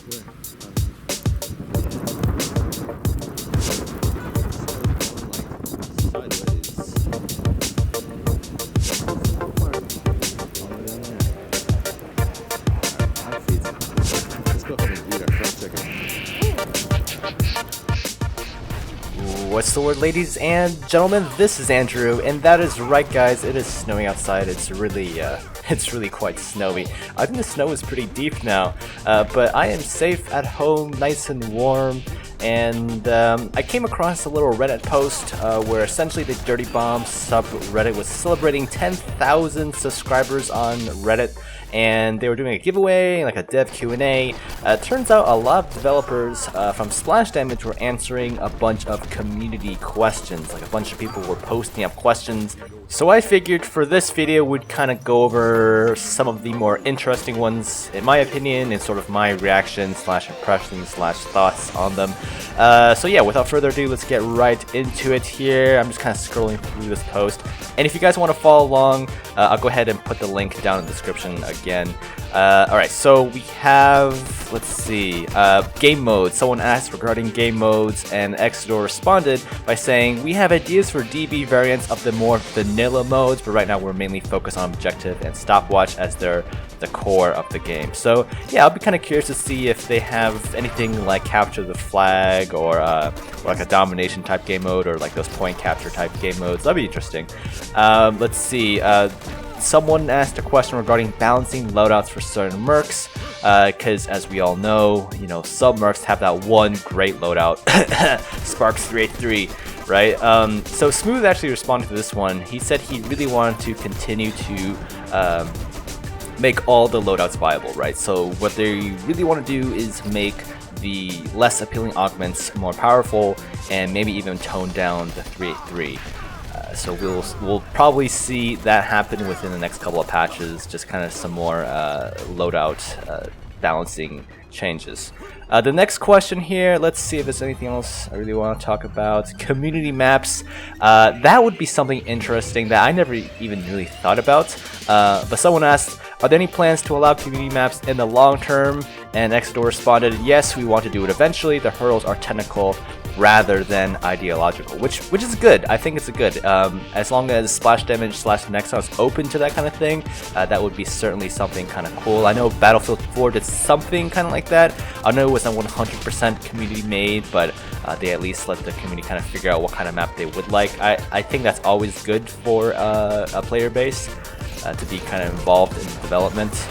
What's the word, ladies and gentlemen? This is Andrew, and that is right, guys. It is snowing outside. It's really quite snowy. I think the snow is pretty deep now, but I am safe at home, nice and warm. And I came across a little Reddit post where essentially the Dirty Bomb subreddit was celebrating 10,000 subscribers on Reddit, and they were doing a giveaway, like a dev Q&A. Turns out a lot of developers from Splash Damage were answering a bunch of community questions. Like a bunch of people were posting up questions. So I figured for this video we'd kind of go over some of the more interesting ones, in my opinion, and sort of my reaction slash impressions slash thoughts on them. So yeah, without further ado, let's get right into it here. I'm just kind of scrolling through this post. And if you guys want to follow along, I'll go ahead and put the link down in the description again. Alright, so we have, let's see, game modes. Someone asked regarding game modes, and Exodor responded by saying, we have ideas for DB variants of the more vanilla modes, but right now we're mainly focused on objective and stopwatch as they're the core of the game. So yeah, I'll be kind of curious to see if they have anything like capture the flag or like a domination type game mode, or like those point capture type game modes. That'd be interesting. Let's see. Someone asked a question regarding balancing loadouts for certain mercs, because as we all know, some mercs have that one great loadout, Sparks 383, right? So Smooth actually responded to this one. He said he really wanted to continue to make all the loadouts viable, right? So what they really want to do is make the less appealing augments more powerful, and maybe even tone down the 383. So we'll probably see that happen within the next couple of patches, just kind of some more loadout balancing changes. The next question here, let's see if there's anything else I really want to talk about. Community maps, that would be something interesting that I never even really thought about. But someone asked, are there any plans to allow community maps in the long term? And Exodor responded, yes, we want to do it eventually. The hurdles are technical rather than ideological, which is good. I think it's a good. As long as Splash Damage slash Nexon is open to that kind of thing, that would be certainly something kind of cool. I know Battlefield 4 did something kind of like that. I know it wasn't 100% community made, but they at least let the community kind of figure out what kind of map they would like. I think that's always good for a player base to be kind of involved in development.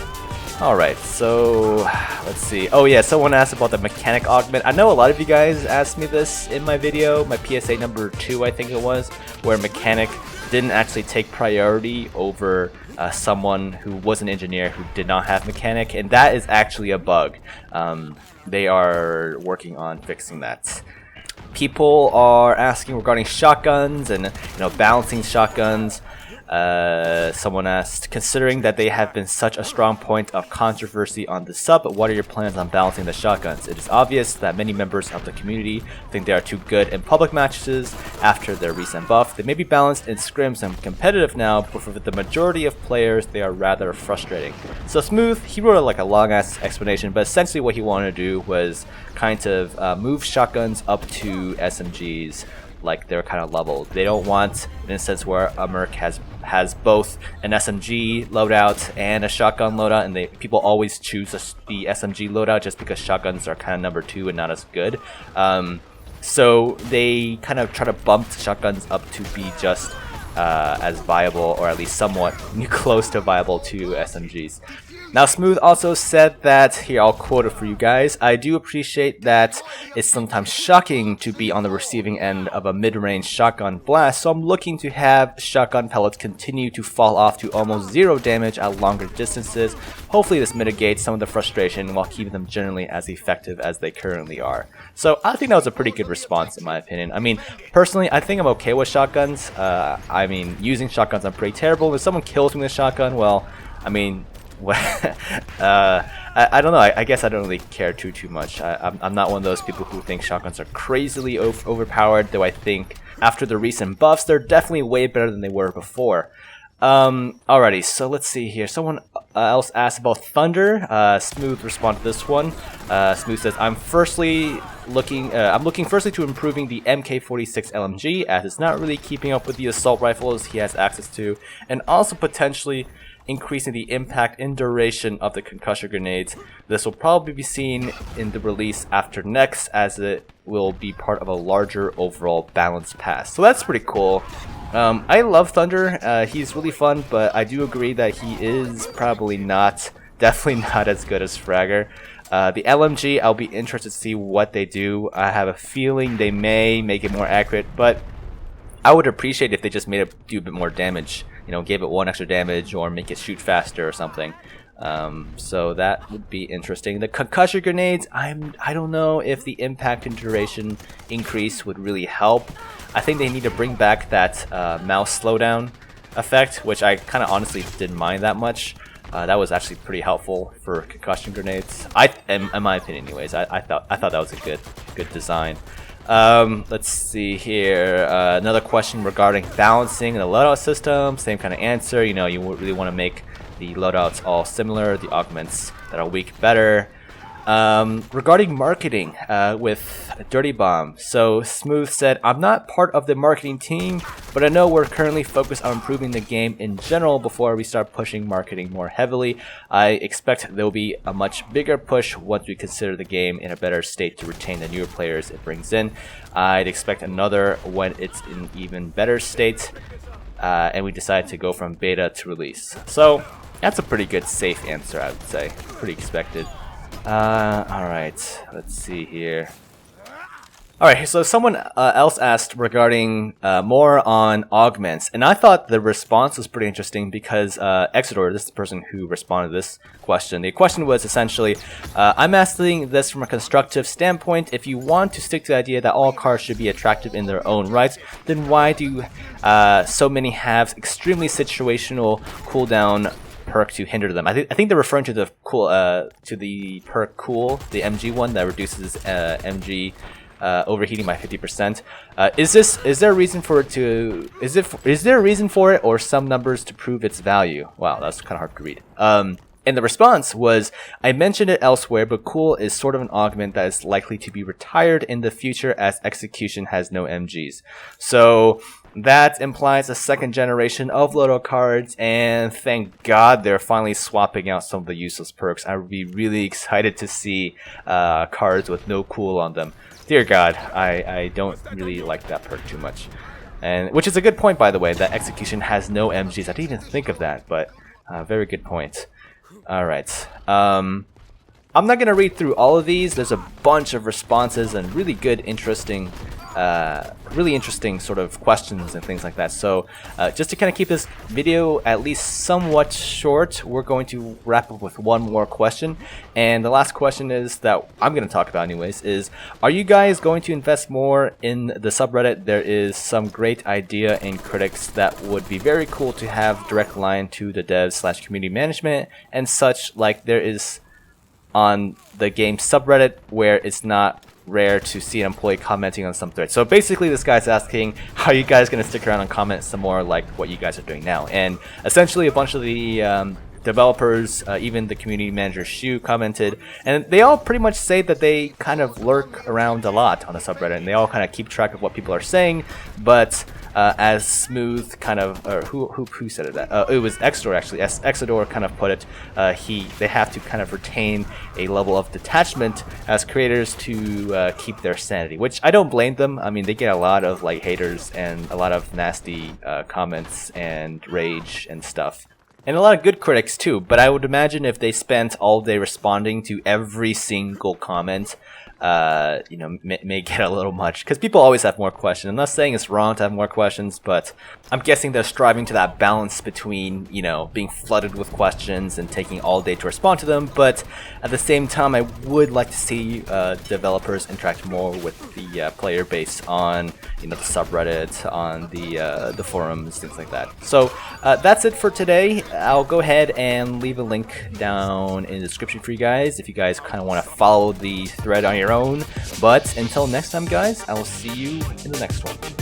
Alright, so let's see. Oh yeah, someone asked about the mechanic augment. I know a lot of you guys asked me this in my video, my PSA number 2 I think it was, where mechanic didn't actually take priority over someone who was an engineer who did not have mechanic, and that is actually a bug. They are working on fixing that. People are asking regarding shotguns and balancing shotguns. Someone asked, considering that they have been such a strong point of controversy on the sub, what are your plans on balancing the shotguns? It is obvious that many members of the community think they are too good in public matches after their recent buff. They may be balanced in scrims and competitive now, but for the majority of players, they are rather frustrating. So Smooth, he wrote like a long ass explanation, but essentially what he wanted to do was kind of move shotguns up to SMGs like they're kind of leveled. They don't want an instance where a merc has both an SMG loadout and a shotgun loadout, and people always choose the SMG loadout just because shotguns are kind of number 2 and not as good. So they kind of try to bump shotguns up to be just as viable, or at least somewhat close to viable to SMGs. Now Smooth also said that, here I'll quote it for you guys, I do appreciate that it's sometimes shocking to be on the receiving end of a mid-range shotgun blast, so I'm looking to have shotgun pellets continue to fall off to almost 0 damage at longer distances. Hopefully this mitigates some of the frustration while keeping them generally as effective as they currently are. So I think that was a pretty good response in my opinion. I mean, personally, I think I'm okay with shotguns. I mean, using shotguns I'm pretty terrible. If someone kills me with a shotgun, well, I mean, I don't know. I guess I don't really care too much. I'm not one of those people who think shotguns are crazily overpowered, though I think after the recent buffs, they're definitely way better than they were before. Alrighty, so let's see here. Someone else asked about Thunder. Smooth responded to this one. Smooth says, I'm looking firstly to improving the MK46 LMG, as it's not really keeping up with the assault rifles he has access to, and also potentially increasing the impact and duration of the concussion grenades. This will probably be seen in the release after next, as it will be part of a larger overall balance pass. So that's pretty cool. I love Thunder. He's really fun, but I do agree that he is probably definitely not as good as Fragger. The LMG, I'll be interested to see what they do. I have a feeling they may make it more accurate, but I would appreciate if they just made it do a bit more damage. You know, gave it 1 extra damage or make it shoot faster or something. So that would be interesting. The concussion grenades, I don't know if the impact and duration increase would really help. I think they need to bring back that mouse slowdown effect, which I kind of honestly didn't mind that much. That was actually pretty helpful for concussion grenades. In my opinion, anyways. I thought that was a good design. Let's see here. Another question regarding balancing the loadout system. Same kind of answer. You know, you really want to make the loadouts all similar, the augments that are weak better. Regarding marketing with Dirty Bomb, so Smooth said, I'm not part of the marketing team, but I know we're currently focused on improving the game in general before we start pushing marketing more heavily. I expect there will be a much bigger push once we consider the game in a better state to retain the newer players it brings in. I'd expect another when it's in even better state, and we decide to go from beta to release. So that's a pretty good safe answer, I would say. Pretty expected. Alright, let's see here. Alright, so someone else asked regarding more on augments, and I thought the response was pretty interesting because Exodor, this is the person who responded to this question. The question was essentially, I'm asking this from a constructive standpoint. If you want to stick to the idea that all cars should be attractive in their own rights, then why do so many have extremely situational cooldown perk to hinder them? I think they're referring to the perk Cool, the MG one that reduces MG overheating by 50%. Is there a reason for it to? Is there a reason for it, or some numbers to prove its value? Wow, that's kind of hard to read. And the response was, I mentioned it elsewhere, but Cool is sort of an augment that is likely to be retired in the future as Execution has no MGs. So that implies a second generation of loadout cards, and thank God they're finally swapping out some of the useless perks. I would be really excited to see cards with no Cool on them. Dear God, I don't really like that perk too much. And which is a good point, by the way, that Execution has no MGs. I didn't even think of that, but very good point. Alright. I'm not going to read through all of these. There's a bunch of responses and really good, interesting sort of questions and things like that. So just to kind of keep this video at least somewhat short, we're going to wrap up with one more question. And the last question is that I'm going to talk about anyways is, are you guys going to invest more in the subreddit? There is some great idea and critics that would be very cool to have direct line to the devs/community management and such, like there is on the game subreddit, where it's not rare to see an employee commenting on some thread. So basically this guy's asking, how are you guys going to stick around and comment some more like what you guys are doing now? And essentially a bunch of the developers, even the community manager Shu commented, and they all pretty much say that they kind of lurk around a lot on the subreddit, and they all kind of keep track of what people are saying, but as Smooth kind of, or who said it? It was Exodor actually. As Exodor kind of put it, they have to kind of retain a level of detachment as creators to keep their sanity, which I don't blame them. I mean, they get a lot of like haters and a lot of nasty comments and rage and stuff. And a lot of good critics too, but I would imagine if they spent all day responding to every single comment, you know, may get a little much, because people always have more questions. I'm not saying it's wrong to have more questions, but I'm guessing they're striving to that balance between, you know, being flooded with questions and taking all day to respond to them, but at the same time I would like to see developers interact more with the player base on, you know, the subreddit, on the forums, things like that. So that's it for today. I'll go ahead and leave a link down in the description for you guys if you guys kind of want to follow the thread on your own. But until next time, guys, I will see you in the next one.